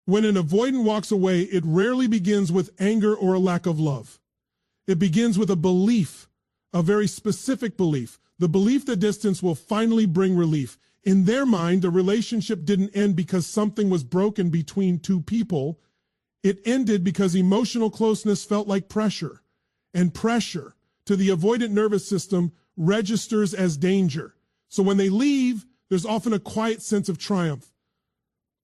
When an avoidant walks away, it rarely begins with anger or a lack of love. It begins with a belief, a very specific belief, the belief that distance will finally bring relief. In their mind, a relationship didn't end because something was broken between two people. It ended because emotional closeness felt like pressure, and pressure to the avoidant nervous system registers as danger. So when they leave, there's often a quiet sense of triumph,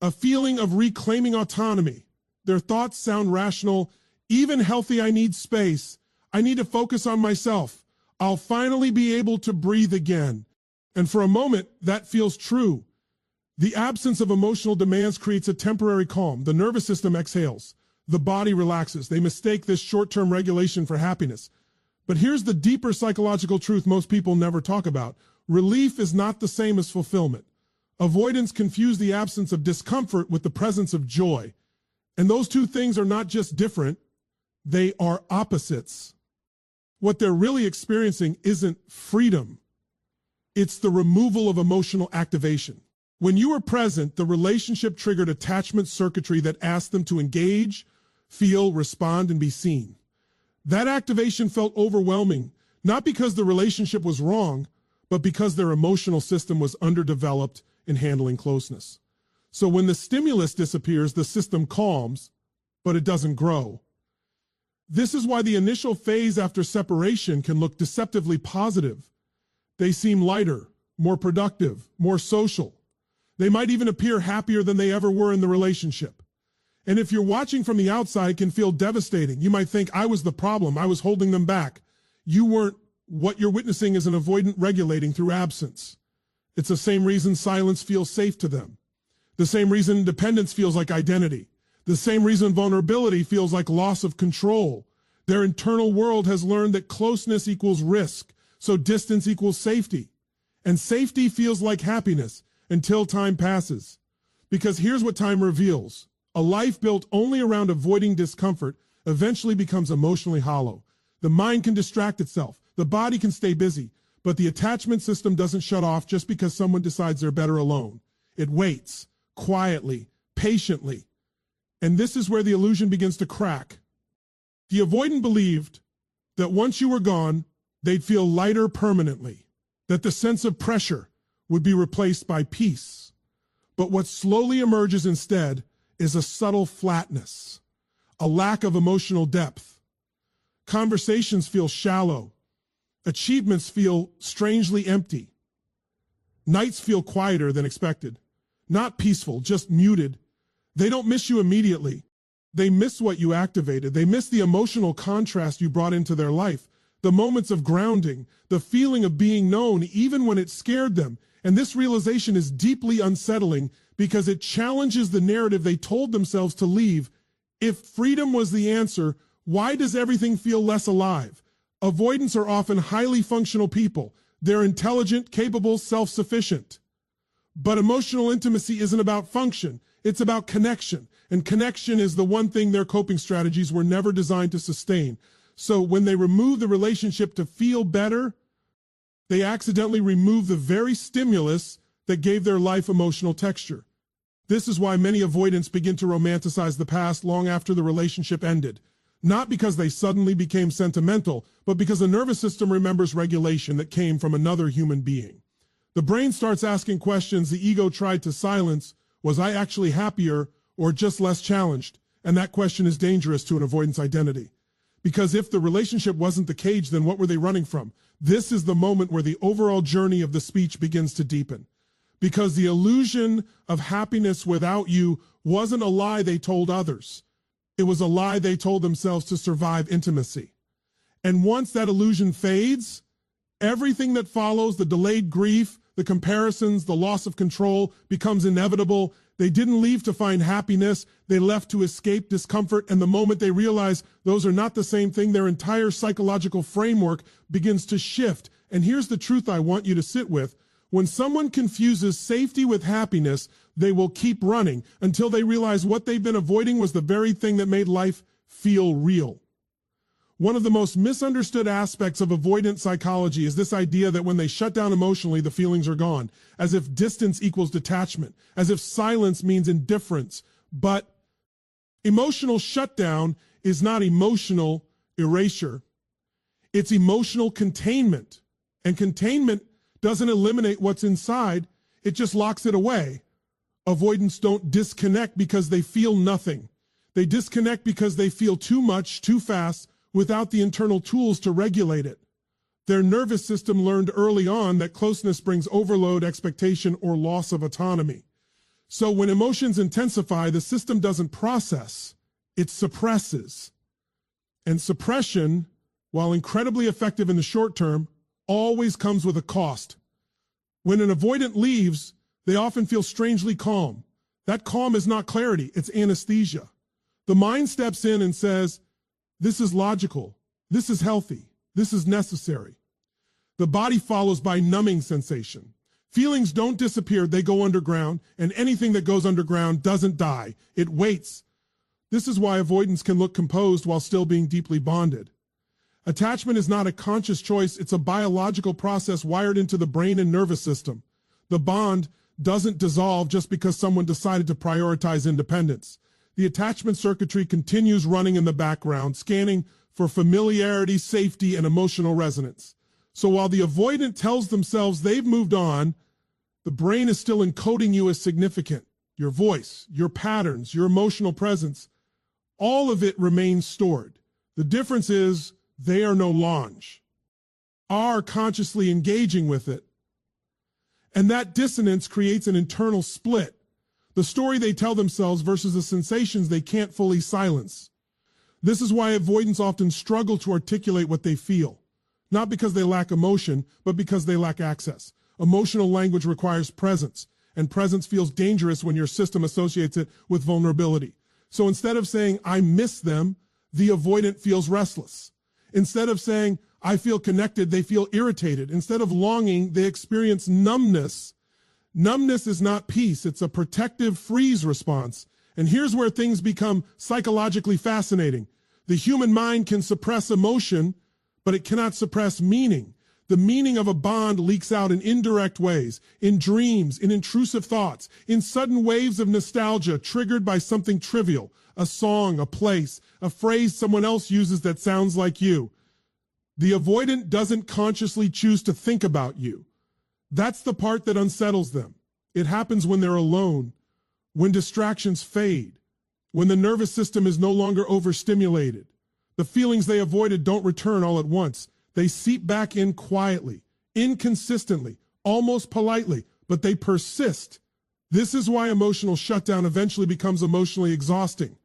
a feeling of reclaiming autonomy. Their thoughts sound rational, even healthy. I need space. I need to focus on myself. I'll finally be able to breathe again. And for a moment, that feels true. The absence of emotional demands creates a temporary calm. The nervous system exhales. The body relaxes. They mistake this short-term regulation for happiness. But here's the deeper psychological truth most people never talk about. Relief is not the same as fulfillment. Avoidants confuse the absence of discomfort with the presence of joy. And those two things are not just different, they are opposites. What they're really experiencing isn't freedom. It's the removal of emotional activation. When you were present, the relationship triggered attachment circuitry that asked them to engage, feel, respond, and be seen. That activation felt overwhelming, not because the relationship was wrong, but because their emotional system was underdeveloped in handling closeness. So when the stimulus disappears, the system calms, but it doesn't grow. This is why the initial phase after separation can look deceptively positive. They seem lighter, more productive, more social. They might even appear happier than they ever were in the relationship. And if you're watching from the outside, it can feel devastating. You might think, I was the problem. I was holding them back. You weren't. What you're witnessing is an avoidant regulating through absence. It's the same reason silence feels safe to them. The same reason independence feels like identity. The same reason vulnerability feels like loss of control. Their internal world has learned that closeness equals risk, so distance equals safety. And safety feels like happiness until time passes. Because here's what time reveals. A life built only around avoiding discomfort eventually becomes emotionally hollow. The mind can distract itself. The body can stay busy. But the attachment system doesn't shut off just because someone decides they're better alone. It waits, quietly, patiently. And this is where the illusion begins to crack. The avoidant believed that once you were gone, they'd feel lighter permanently, that the sense of pressure would be replaced by peace. But what slowly emerges instead is a subtle flatness, a lack of emotional depth. Conversations feel shallow. Achievements feel strangely empty. Nights feel quieter than expected. Not peaceful, just muted. They don't miss you immediately. They miss what you activated. They miss the emotional contrast you brought into their life, the moments of grounding, the feeling of being known even when it scared them. And this realization is deeply unsettling because it challenges the narrative they told themselves to leave. If freedom was the answer, why does everything feel less alive? Avoidants are often highly functional people. They're intelligent, capable, self-sufficient. But emotional intimacy isn't about function. It's about connection. And connection is the one thing their coping strategies were never designed to sustain. So when they remove the relationship to feel better, they accidentally remove the very stimulus that gave their life emotional texture. This is why many avoidants begin to romanticize the past long after the relationship ended. Not because they suddenly became sentimental, but because the nervous system remembers regulation that came from another human being. The brain starts asking questions the ego tried to silence. Was I actually happier or just less challenged? And that question is dangerous to an avoidance identity. Because if the relationship wasn't the cage, then what were they running from? This is the moment where the overall journey of the speech begins to deepen. Because the illusion of happiness without you wasn't a lie they told others. It was a lie they told themselves to survive intimacy. And once that illusion fades, everything that follows, the delayed grief, the comparisons, the loss of control, becomes inevitable. They didn't leave to find happiness. They left to escape discomfort. And the moment they realize those are not the same thing, their entire psychological framework begins to shift. And here's the truth I want you to sit with. When someone confuses safety with happiness, they will keep running until they realize what they've been avoiding was the very thing that made life feel real. One of the most misunderstood aspects of avoidant psychology is this idea that when they shut down emotionally, the feelings are gone, as if distance equals detachment, as if silence means indifference. But Emotional shutdown is not emotional erasure. It's emotional containment. And containment doesn't eliminate what's inside. It just locks it away. Avoidants don't disconnect because they feel nothing. They disconnect because they feel too much, too fast, without the internal tools to regulate it. Their nervous system learned early on that closeness brings overload, expectation, or loss of autonomy. So when emotions intensify, the system doesn't process, it suppresses. And suppression, while incredibly effective in the short term, always comes with a cost. When an avoidant leaves, they often feel strangely calm. That calm is not clarity, it's anesthesia. The mind steps in and says, this is logical, this is healthy, this is necessary. The body follows by numbing sensation. Feelings don't disappear, they go underground, and anything that goes underground doesn't die. It waits. This is why avoidance can look composed while still being deeply bonded. Attachment is not a conscious choice, it's a biological process wired into the brain and nervous system. The bond doesn't dissolve just because someone decided to prioritize independence. The attachment circuitry continues running in the background, scanning for familiarity, safety, and emotional resonance. So while the avoidant tells themselves they've moved on, the brain is still encoding you as significant. Your voice, your patterns, your emotional presence, all of it remains stored. The difference is they are no longer are consciously engaging with it. And that dissonance creates an internal split. The story they tell themselves versus the sensations they can't fully silence. This is why avoidants often struggle to articulate what they feel. Not because they lack emotion, but because they lack access. Emotional language requires presence, and presence feels dangerous when your system associates it with vulnerability. So instead of saying, I miss them, the avoidant feels restless. Instead of saying, I feel connected, they feel irritated. Instead of longing, they experience numbness. Numbness is not peace, it's a protective freeze response. And here's where things become psychologically fascinating. The human mind can suppress emotion, but it cannot suppress meaning. The meaning of a bond leaks out in indirect ways, in dreams, in intrusive thoughts, in sudden waves of nostalgia triggered by something trivial, a song, a place, a phrase someone else uses that sounds like you. The avoidant doesn't consciously choose to think about you. That's the part that unsettles them. It happens when they're alone, when distractions fade, when the nervous system is no longer overstimulated. The feelings they avoided don't return all at once. They seep back in quietly, inconsistently, almost politely, but they persist. This is why emotional shutdown eventually becomes emotionally exhausting.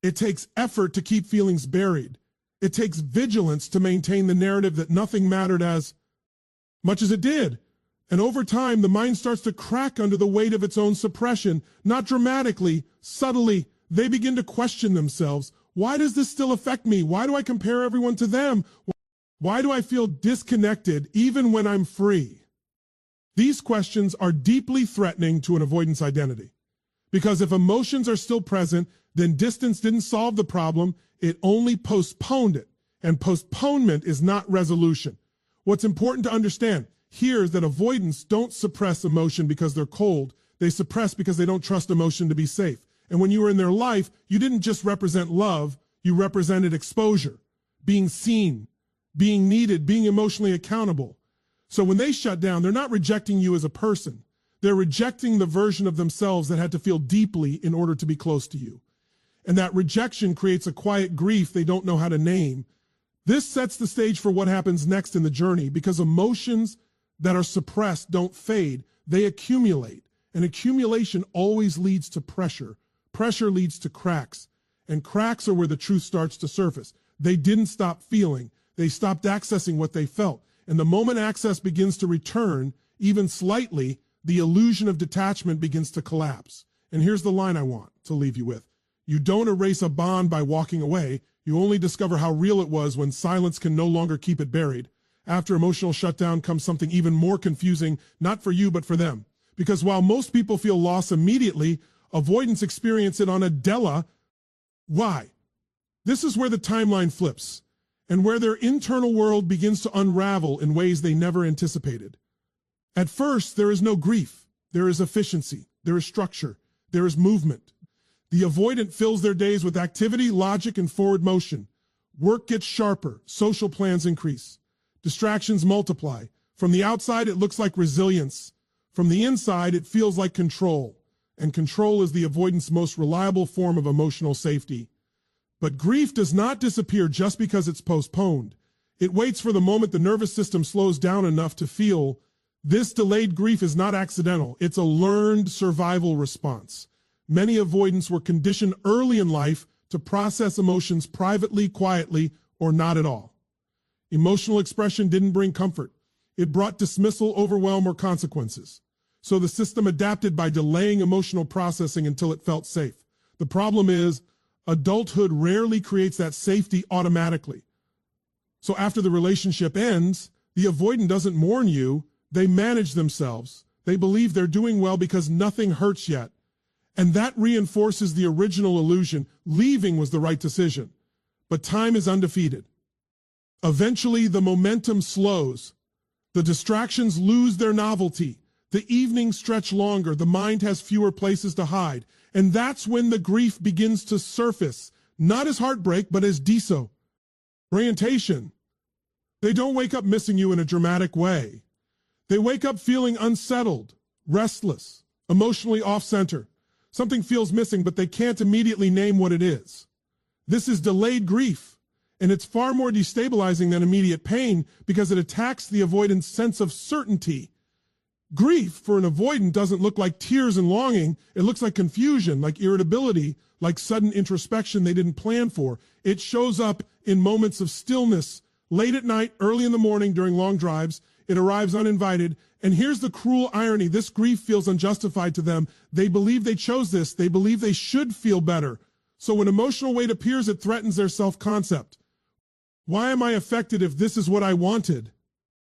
It takes effort to keep feelings buried. It takes vigilance to maintain the narrative that nothing mattered as much as it did. And over time, the mind starts to crack under the weight of its own suppression, not dramatically, subtly. They begin to question themselves. Why does this still affect me? Why do I compare everyone to them? Why do I feel disconnected even when I'm free? These questions are deeply threatening to an avoidance identity. Because if emotions are still present, then distance didn't solve the problem, it only postponed it. And postponement is not resolution. What's important to understand here is that avoidants don't suppress emotion because they're cold. They suppress because they don't trust emotion to be safe. And when you were in their life, you didn't just represent love, you represented exposure, being seen, being needed, being emotionally accountable. So when they shut down, they're not rejecting you as a person. They're rejecting the version of themselves that had to feel deeply in order to be close to you. And that rejection creates a quiet grief they don't know how to name. This sets the stage for what happens next in the journey, because emotions that are suppressed don't fade, they accumulate. And accumulation always leads to pressure. Pressure leads to cracks, and cracks are where the truth starts to surface. They didn't stop feeling. They stopped accessing what they felt. And the moment access begins to return, even slightly, the illusion of detachment begins to collapse. And here's the line I want to leave you with. You don't erase a bond by walking away. You only discover how real it was when silence can no longer keep it buried. After emotional shutdown comes something even more confusing, not for you, but for them. Because while most people feel loss immediately, avoidants experience it on a dela. Why? This is where the timeline flips, and where their internal world begins to unravel in ways they never anticipated. At first, there is no grief. There is efficiency. There is structure. There is movement. The avoidant fills their days with activity, logic, and forward motion. Work gets sharper, social plans increase. Distractions multiply. From the outside, it looks like resilience. From the inside, it feels like control. And control is the avoidant's most reliable form of emotional safety. But grief does not disappear just because it's postponed. It waits for the moment the nervous system slows down enough to feel. This delayed grief is not accidental. It's a learned survival response. Many avoidants were conditioned early in life to process emotions privately, quietly, or not at all. Emotional expression didn't bring comfort. It brought dismissal, overwhelm, or consequences. So the system adapted by delaying emotional processing until it felt safe. The problem is, adulthood rarely creates that safety automatically. So after the relationship ends, the avoidant doesn't mourn you. They manage themselves. They believe they're doing well because nothing hurts yet. And that reinforces the original illusion. Leaving was the right decision. But time is undefeated. Eventually, the momentum slows. The distractions lose their novelty. The evenings stretch longer. The mind has fewer places to hide. And that's when the grief begins to surface, not as heartbreak, but as disorientation. They don't wake up missing you in a dramatic way. They wake up feeling unsettled, restless, emotionally off-center. Something feels missing, but they can't immediately name what it is. This is delayed grief, and it's far more destabilizing than immediate pain because it attacks the avoidant's sense of certainty. Grief for an avoidant doesn't look like tears and longing. It looks like confusion, like irritability, like sudden introspection they didn't plan for. It shows up in moments of stillness, late at night, early in the morning during long drives. It arrives uninvited. And here's the cruel irony. This grief feels unjustified to them. They believe they chose this. They believe they should feel better. So when emotional weight appears, it threatens their self-concept. Why am I affected if this is what I wanted?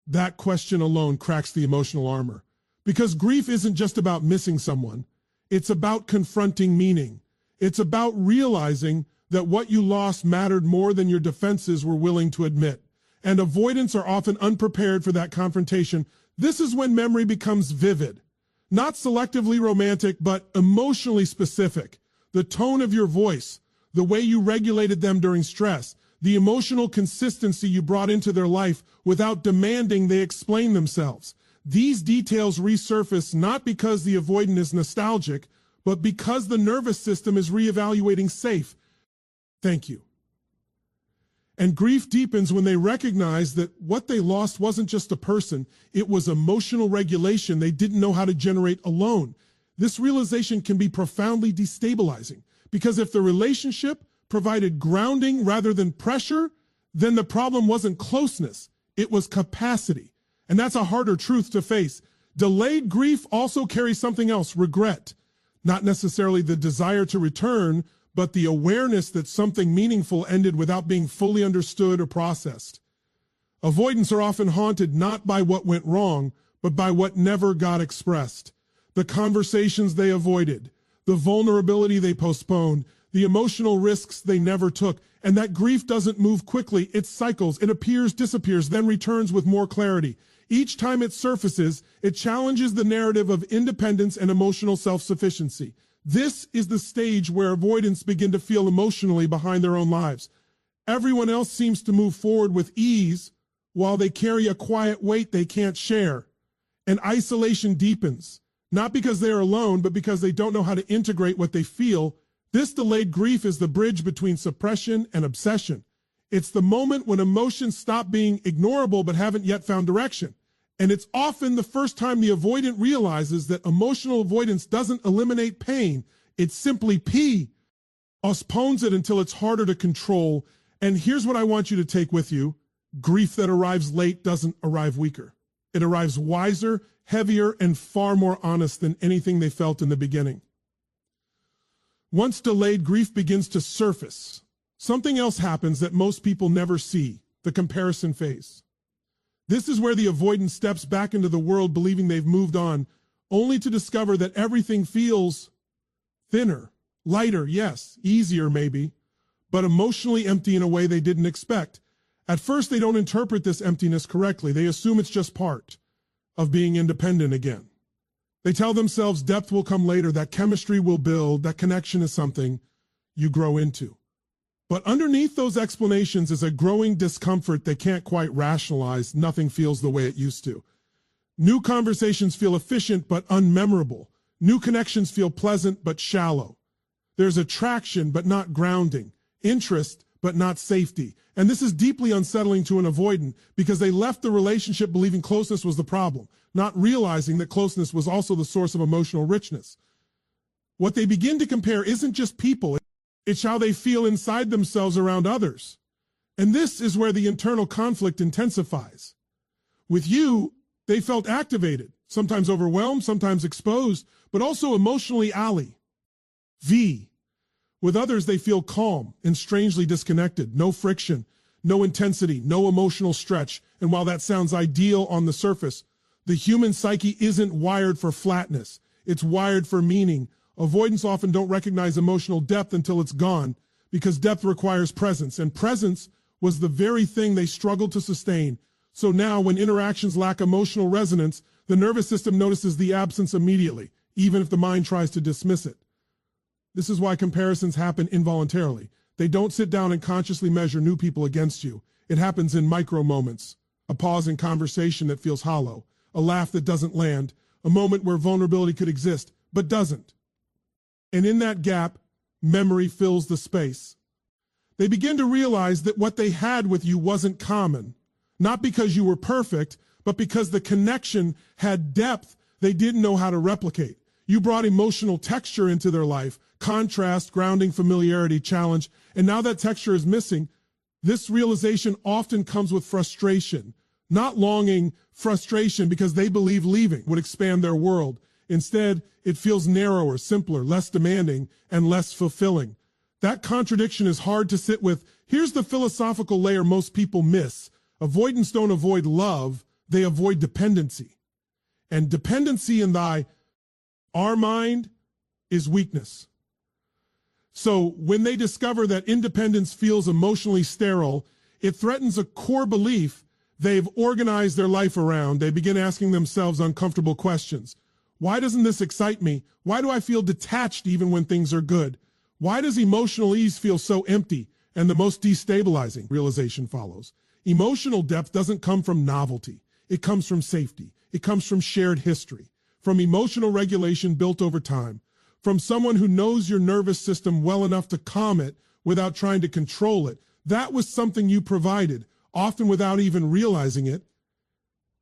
That question alone cracks the emotional armor. Because grief isn't just about missing someone. It's about confronting meaning. It's about realizing that what you lost mattered more than your defenses were willing to admit. And avoidants are often unprepared for that confrontation. This is when memory becomes vivid. Not selectively romantic, but emotionally specific. The tone of your voice, the way you regulated them during stress, the emotional consistency you brought into their life without demanding they explain themselves. These details resurface not because the avoidant is nostalgic, but because the nervous system is reevaluating safe. Thank you. And grief deepens when they recognize that what they lost wasn't just a person, it was emotional regulation they didn't know how to generate alone. This realization can be profoundly destabilizing, because if the relationship provided grounding rather than pressure, then the problem wasn't closeness, it was capacity. And that's a harder truth to face. Delayed grief also carries something else, regret. Not necessarily the desire to return, but the awareness that something meaningful ended without being fully understood or processed. Avoidants are often haunted not by what went wrong, but by what never got expressed. The conversations they avoided, the vulnerability they postponed, the emotional risks they never took. And that grief doesn't move quickly. It cycles, it appears, disappears, then returns with more clarity. Each time it surfaces, it challenges the narrative of independence and emotional self-sufficiency. This is the stage where avoidants begin to feel emotionally behind their own lives. Everyone else seems to move forward with ease while they carry a quiet weight they can't share. And isolation deepens, not because they are alone, but because they don't know how to integrate what they feel. This delayed grief is the bridge between suppression and obsession. It's the moment when emotions stop being ignorable but haven't yet found direction. And it's often the first time the avoidant realizes that emotional avoidance doesn't eliminate pain. It simply postpones it until it's harder to control. And here's what I want you to take with you. Grief that arrives late doesn't arrive weaker. It arrives wiser, heavier, and far more honest than anything they felt in the beginning. Once delayed grief begins to surface, something else happens that most people never see, the comparison phase. This is where the avoidant steps back into the world believing they've moved on, only to discover that everything feels thinner, lighter, yes, easier maybe, but emotionally empty in a way they didn't expect. At first, they don't interpret this emptiness correctly. They assume it's just part of being independent again. They tell themselves depth will come later, that chemistry will build, that connection is something you grow into. But underneath those explanations is a growing discomfort they can't quite rationalize. Nothing feels the way it used to. New conversations feel efficient but unmemorable. New connections feel pleasant but shallow. There's attraction but not grounding, interest but not safety. And this is deeply unsettling to an avoidant because they left the relationship believing closeness was the problem, not realizing that closeness was also the source of emotional richness. What they begin to compare isn't just people, it's how they feel inside themselves around others. And this is where the internal conflict intensifies. With you, they felt activated, sometimes overwhelmed, sometimes exposed, but also emotionally ally. V. With others, they feel calm and strangely disconnected, no friction, no intensity, no emotional stretch. And while that sounds ideal on the surface, the human psyche isn't wired for flatness. It's wired for meaning. Avoidants often don't recognize emotional depth until it's gone, because depth requires presence, and presence was the very thing they struggled to sustain. So now, when interactions lack emotional resonance, the nervous system notices the absence immediately, even if the mind tries to dismiss it. This is why comparisons happen involuntarily. They don't sit down and consciously measure new people against you. It happens in micro moments, a pause in conversation that feels hollow, a laugh that doesn't land, a moment where vulnerability could exist, but doesn't. And in that gap, memory fills the space. They begin to realize that what they had with you wasn't common, not because you were perfect, but because the connection had depth they didn't know how to replicate. You brought emotional texture into their life, contrast, grounding, familiarity, challenge, and now that texture is missing. This realization often comes with frustration, not longing, frustration because they believe leaving would expand their world. Instead, it feels narrower, simpler, less demanding, and less fulfilling. That contradiction is hard to sit with. Here's the philosophical layer most people miss. Avoidants don't avoid love, they avoid dependency. And dependency in our mind is weakness. So when they discover that independence feels emotionally sterile, it threatens a core belief they've organized their life around. They begin asking themselves uncomfortable questions. Why doesn't this excite me? Why do I feel detached even when things are good? Why does emotional ease feel so empty? And the most destabilizing realization follows. Emotional depth doesn't come from novelty. It comes from safety. It comes from shared history, from emotional regulation built over time, from someone who knows your nervous system well enough to calm it without trying to control it. That was something you provided, often without even realizing it.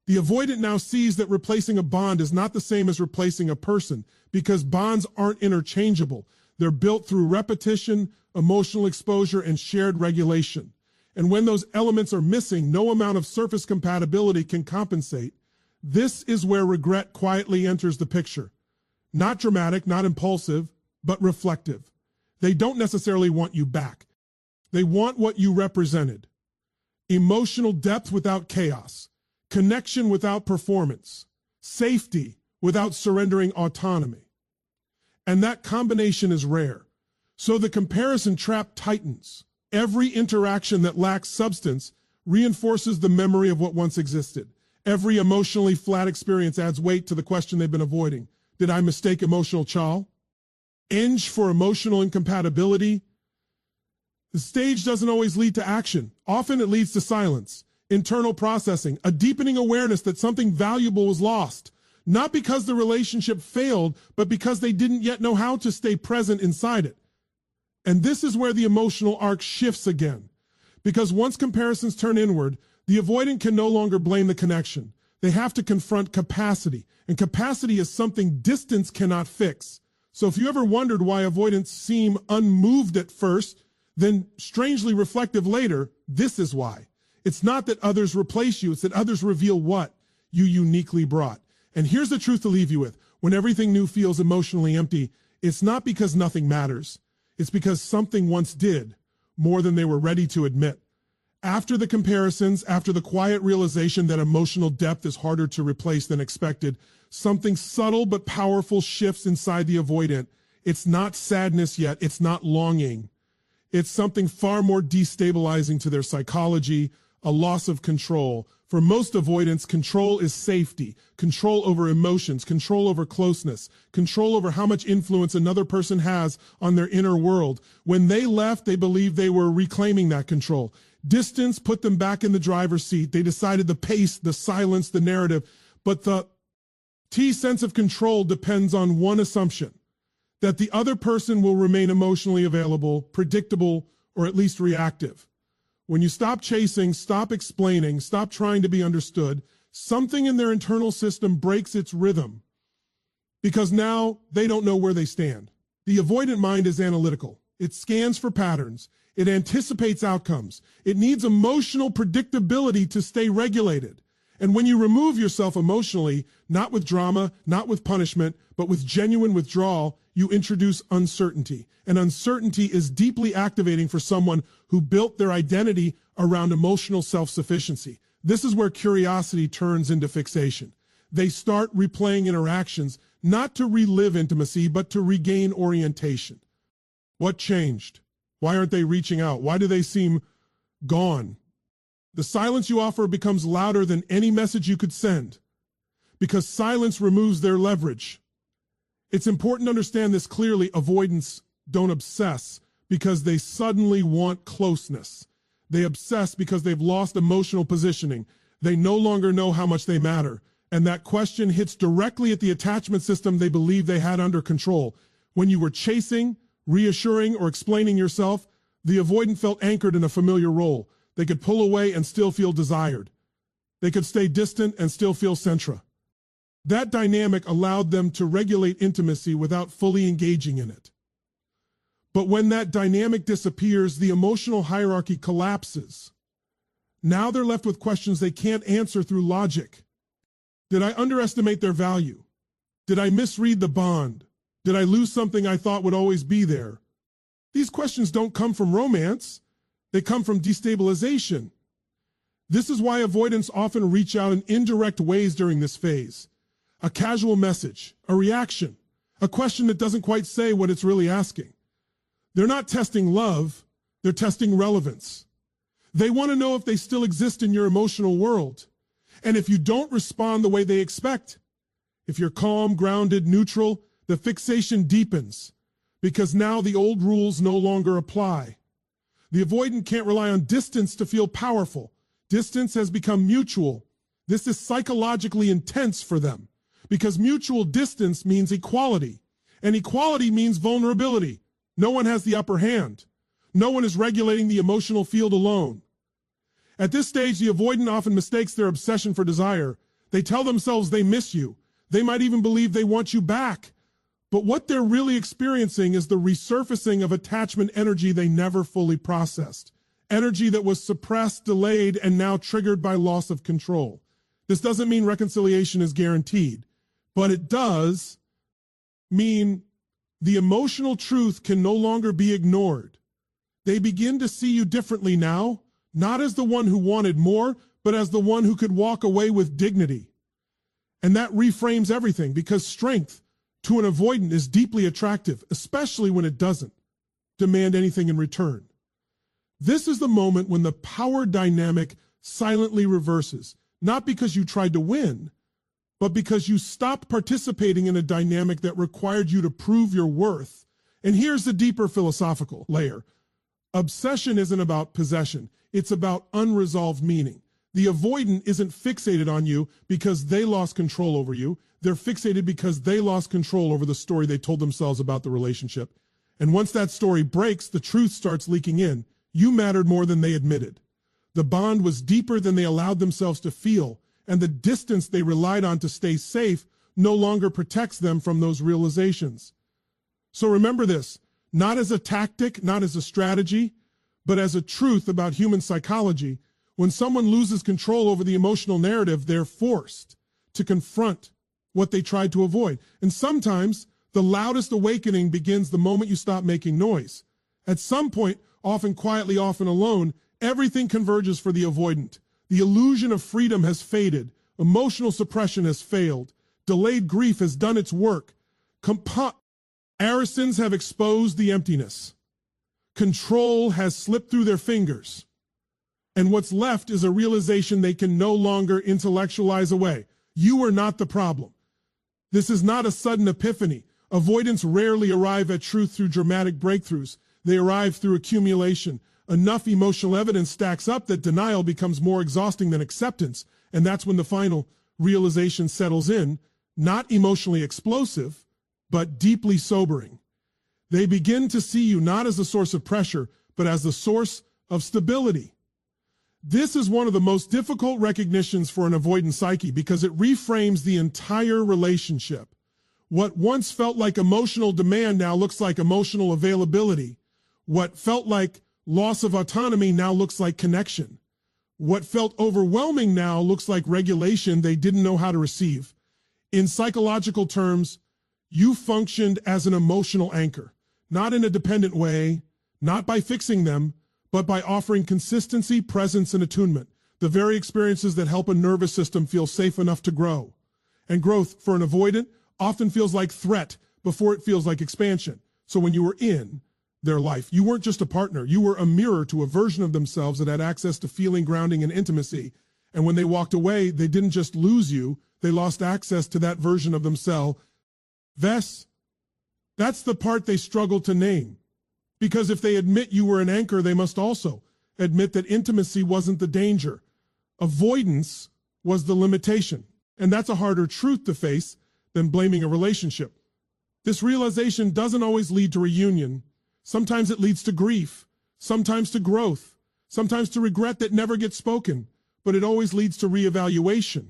The avoidant now sees that replacing a bond is not the same as replacing a person, because bonds aren't interchangeable. They're built through repetition, emotional exposure, and shared regulation. And when those elements are missing, no amount of surface compatibility can compensate. This is where regret quietly enters the picture. Not dramatic, not impulsive, but reflective. They don't necessarily want you back. They want what you represented. Emotional depth without chaos. Connection without performance. Safety without surrendering autonomy. And that combination is rare. So the comparison trap tightens. Every interaction that lacks substance reinforces the memory of what once existed. Every emotionally flat experience adds weight to the question they've been avoiding. Did I mistake emotional chaw? Eng for emotional incompatibility? The stage doesn't always lead to action. Often it leads to silence, internal processing, a deepening awareness that something valuable was lost. Not because the relationship failed, but because they didn't yet know how to stay present inside it. And this is where the emotional arc shifts again. Because once comparisons turn inward, the avoidant can no longer blame the connection. They have to confront capacity. And capacity is something distance cannot fix. So if you ever wondered why avoidants seem unmoved at first, then strangely reflective later, this is why. It's not that others replace you, it's that others reveal what you uniquely brought. And here's the truth to leave you with. When everything new feels emotionally empty, it's not because nothing matters. It's because something once did, more than they were ready to admit. After the comparisons, after the quiet realization that emotional depth is harder to replace than expected, something subtle but powerful shifts inside the avoidant. It's not sadness yet, it's not longing. It's something far more destabilizing to their psychology, a loss of control. For most avoidants, control is safety, control over emotions, control over closeness, control over how much influence another person has on their inner world. When they left, they believed they were reclaiming that control. Distance put them back in the driver's seat. They decided the pace, the silence, the narrative. But the sense of control depends on one assumption, that the other person will remain emotionally available, predictable, or at least reactive. When you stop chasing, stop explaining, stop trying to be understood, something in their internal system breaks its rhythm because now they don't know where they stand. The avoidant mind is analytical. It scans for patterns. It anticipates outcomes. It needs emotional predictability to stay regulated. And when you remove yourself emotionally, not with drama, not with punishment, but with genuine withdrawal, you introduce uncertainty. And uncertainty is deeply activating for someone who built their identity around emotional self-sufficiency. This is where curiosity turns into fixation. They start replaying interactions, not to relive intimacy, but to regain orientation. What changed? Why aren't they reaching out? Why do they seem gone? The silence you offer becomes louder than any message you could send, because silence removes their leverage. It's important to understand this clearly. Avoidants don't obsess because they suddenly want closeness. They obsess because they've lost emotional positioning. They no longer know how much they matter. And that question hits directly at the attachment system they believe they had under control. When you were chasing, reassuring, or explaining yourself, the avoidant felt anchored in a familiar role. They could pull away and still feel desired. They could stay distant and still feel centra. That dynamic allowed them to regulate intimacy without fully engaging in it. But when that dynamic disappears, the emotional hierarchy collapses. Now they're left with questions they can't answer through logic. Did I underestimate their value? Did I misread the bond? Did I lose something I thought would always be there? These questions don't come from romance. They come from destabilization. This is why avoidants often reach out in indirect ways during this phase. A casual message, a reaction, a question that doesn't quite say what it's really asking. They're not testing love, they're testing relevance. They want to know if they still exist in your emotional world. And if you don't respond the way they expect, if you're calm, grounded, neutral, the fixation deepens because now the old rules no longer apply. The avoidant can't rely on distance to feel powerful. Distance has become mutual. This is psychologically intense for them because mutual distance means equality, and equality means vulnerability. No one has the upper hand. No one is regulating the emotional field alone. At this stage, the avoidant often mistakes their obsession for desire. They tell themselves they miss you. They might even believe they want you back. But what they're really experiencing is the resurfacing of attachment energy they never fully processed. Energy that was suppressed, delayed, and now triggered by loss of control. This doesn't mean reconciliation is guaranteed, but it does mean the emotional truth can no longer be ignored. They begin to see you differently now, not as the one who wanted more, but as the one who could walk away with dignity. And that reframes everything, because strength to an avoidant is deeply attractive, especially when it doesn't demand anything in return. This is the moment when the power dynamic silently reverses, not because you tried to win, but because you stopped participating in a dynamic that required you to prove your worth. And here's the deeper philosophical layer. Obsession isn't about possession. It's about unresolved meaning. The avoidant isn't fixated on you because they lost control over you. They're fixated because they lost control over the story they told themselves about the relationship. And once that story breaks, the truth starts leaking in. You mattered more than they admitted. The bond was deeper than they allowed themselves to feel, and the distance they relied on to stay safe no longer protects them from those realizations. So remember this, not as a tactic, not as a strategy, but as a truth about human psychology. When someone loses control over the emotional narrative, they're forced to confront what they tried to avoid. And sometimes the loudest awakening begins the moment you stop making noise. At some point, often quietly, often alone, everything converges for the avoidant. The illusion of freedom has faded. Emotional suppression has failed. Delayed grief has done its work. Comparisons have exposed the emptiness. Control has slipped through their fingers. And what's left is a realization they can no longer intellectualize away. You are not the problem. This is not a sudden epiphany. Avoidants rarely arrive at truth through dramatic breakthroughs. They arrive through accumulation. Enough emotional evidence stacks up that denial becomes more exhausting than acceptance, and that's when the final realization settles in, not emotionally explosive, but deeply sobering. They begin to see you not as a source of pressure, but as the source of stability. This is one of the most difficult recognitions for an avoidant psyche because it reframes the entire relationship. What once felt like emotional demand now looks like emotional availability. What felt like loss of autonomy now looks like connection. What felt overwhelming now looks like regulation they didn't know how to receive. In psychological terms, you functioned as an emotional anchor, not in a dependent way, not by fixing them, but by offering consistency, presence, and attunement, the very experiences that help a nervous system feel safe enough to grow. And growth for an avoidant often feels like threat before it feels like expansion. So when you were in their life, you weren't just a partner, you were a mirror to a version of themselves that had access to feeling, grounding, and intimacy. And when they walked away, they didn't just lose you, they lost access to that version of themselves. That's the part they struggle to name. Because if they admit you were an anchor, they must also admit that intimacy wasn't the danger. Avoidance was the limitation. And that's a harder truth to face than blaming a relationship. This realization doesn't always lead to reunion. Sometimes it leads to grief, sometimes to growth, sometimes to regret that never gets spoken, but it always leads to reevaluation.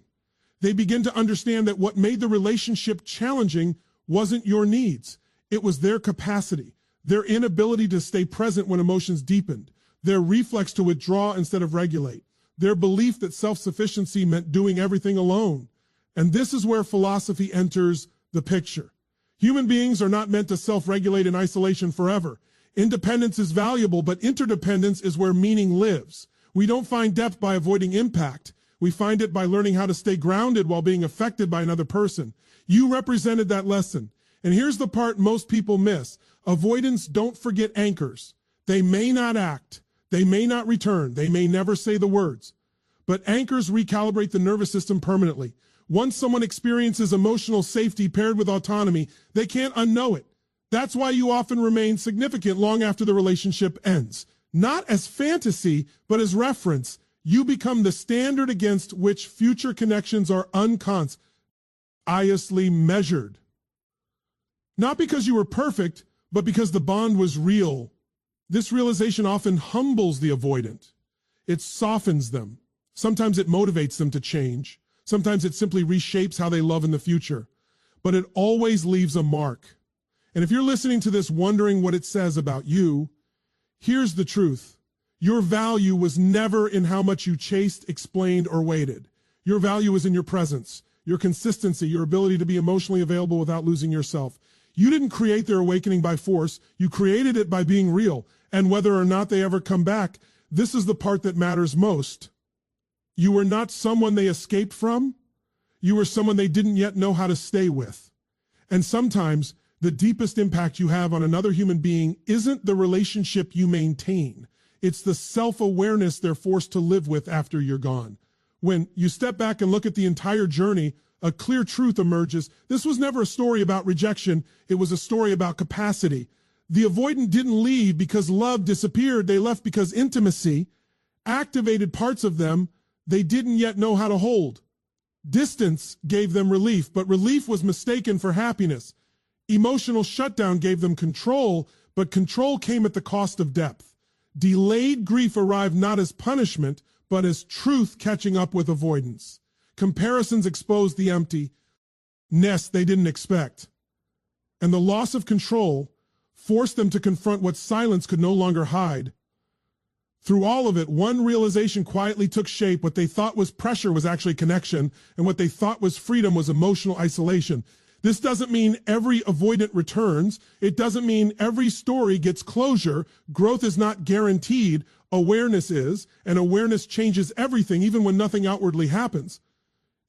They begin to understand that what made the relationship challenging wasn't your needs. It was their capacity, their inability to stay present when emotions deepened, their reflex to withdraw instead of regulate, their belief that self-sufficiency meant doing everything alone. And this is where philosophy enters the picture. Human beings are not meant to self-regulate in isolation forever. Independence is valuable, but interdependence is where meaning lives. We don't find depth by avoiding impact. We find it by learning how to stay grounded while being affected by another person. You represented that lesson. And here's the part most people miss. Avoidants don't forget anchors. They may not act. They may not return. They may never say the words. But anchors recalibrate the nervous system permanently. Once someone experiences emotional safety paired with autonomy, they can't unknow it. That's why you often remain significant long after the relationship ends. Not as fantasy, but as reference. You become the standard against which future connections are unconsciously measured. Not because you were perfect, but because the bond was real. This realization often humbles the avoidant. It softens them. Sometimes it motivates them to change. Sometimes it simply reshapes how they love in the future. But it always leaves a mark. And if you're listening to this wondering what it says about you, here's the truth. Your value was never in how much you chased, explained, or waited. Your value is in your presence, your consistency, your ability to be emotionally available without losing yourself. You didn't create their awakening by force. You created it by being real. And whether or not they ever come back, this is the part that matters most. You were not someone they escaped from. You were someone they didn't yet know how to stay with. And sometimes the deepest impact you have on another human being isn't the relationship you maintain. It's the self-awareness they're forced to live with after you're gone. When you step back and look at the entire journey, a clear truth emerges. This was never a story about rejection. It was a story about capacity. The avoidant didn't leave because love disappeared. They left because intimacy activated parts of them they didn't yet know how to hold. Distance gave them relief, but relief was mistaken for happiness. Emotional shutdown gave them control, but control came at the cost of depth. Delayed grief arrived not as punishment, but as truth catching up with avoidance. Comparisons exposed the emptiness they didn't expect. And the loss of control forced them to confront what silence could no longer hide. Through all of it, one realization quietly took shape. What they thought was pressure was actually connection, and what they thought was freedom was emotional isolation. This doesn't mean every avoidant returns. It doesn't mean every story gets closure. Growth is not guaranteed. Awareness is, and awareness changes everything, even when nothing outwardly happens.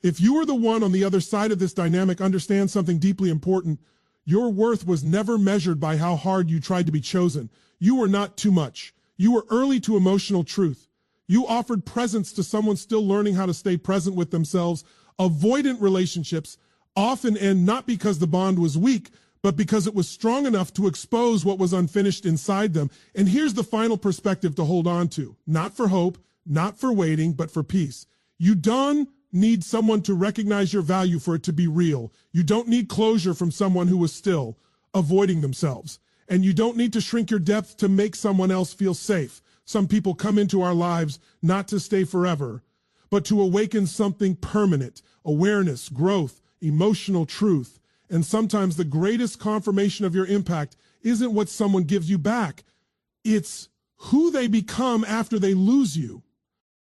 If you are the one on the other side of this dynamic, understand something deeply important. Your worth was never measured by how hard you tried to be chosen. You were not too much. You were early to emotional truth. You offered presence to someone still learning how to stay present with themselves. Avoidant relationships often end not because the bond was weak, but because it was strong enough to expose what was unfinished inside them. And here's the final perspective to hold on to. Not for hope, not for waiting, but for peace. You don't need someone to recognize your value for it to be real. You don't need closure from someone who was still avoiding themselves. And you don't need to shrink your depth to make someone else feel safe. Some people come into our lives not to stay forever, but to awaken something permanent, awareness, growth, emotional truth. And sometimes the greatest confirmation of your impact isn't what someone gives you back. It's who they become after they lose you.